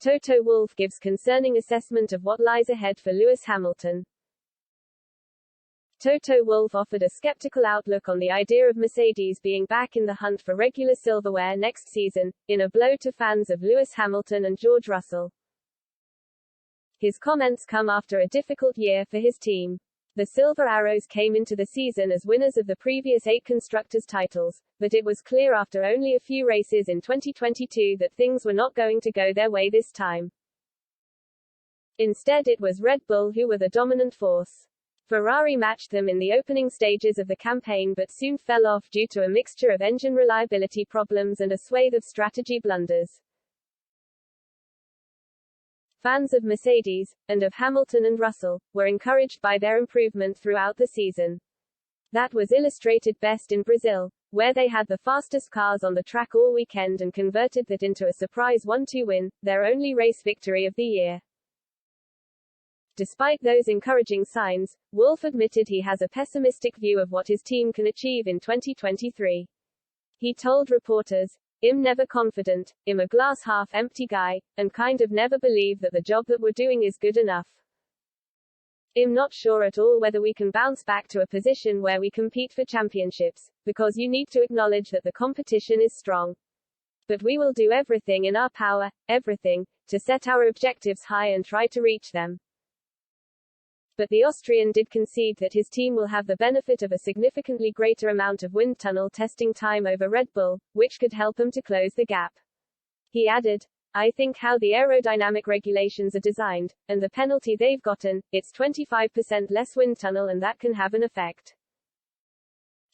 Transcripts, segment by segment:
Toto Wolff gives concerning assessment of what lies ahead for Lewis Hamilton. Toto Wolff offered a skeptical outlook on the idea of Mercedes being back in the hunt for regular silverware next season, in a blow to fans of Lewis Hamilton and George Russell. His comments come after a difficult year for his team. The Silver Arrows came into the season as winners of the previous 8 constructors' titles, but it was clear after only a few races in 2022 that things were not going to go their way this time. Instead, it was Red Bull who were the dominant force. Ferrari matched them in the opening stages of the campaign but soon fell off due to a mixture of engine reliability problems and a swathe of strategy blunders. Fans of Mercedes, and of Hamilton and Russell, were encouraged by their improvement throughout the season. That was illustrated best in Brazil, where they had the fastest cars on the track all weekend and converted that into a surprise 1-2 win, their only race victory of the year. Despite those encouraging signs, Wolff admitted he has a pessimistic view of what his team can achieve in 2023. He told reporters, "I'm never confident, I'm a glass-half-empty guy, and kind of never believe that the job that we're doing is good enough. I'm not sure at all whether we can bounce back to a position where we compete for championships, because you need to acknowledge that the competition is strong. But we will do everything in our power, everything, to set our objectives high and try to reach them." But the Austrian did concede that his team will have the benefit of a significantly greater amount of wind tunnel testing time over Red Bull, which could help them to close the gap. He added, "I think how the aerodynamic regulations are designed, and the penalty they've gotten, it's 25% less wind tunnel and that can have an effect.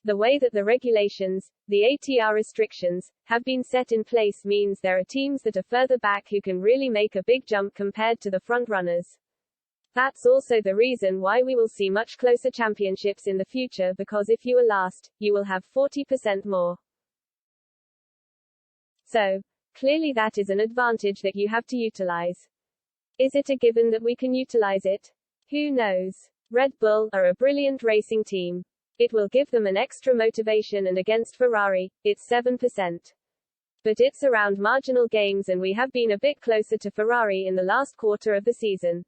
The way that the regulations, the ATR restrictions, have been set in place means there are teams that are further back who can really make a big jump compared to the front runners. That's also the reason why we will see much closer championships in the future, because if you are last, you will have 40% more. So, clearly that is an advantage that you have to utilize. Is it a given that we can utilize it? Who knows? Red Bull are a brilliant racing team. It will give them an extra motivation, and against Ferrari, it's 7%. But it's around marginal gains and we have been a bit closer to Ferrari in the last quarter of the season.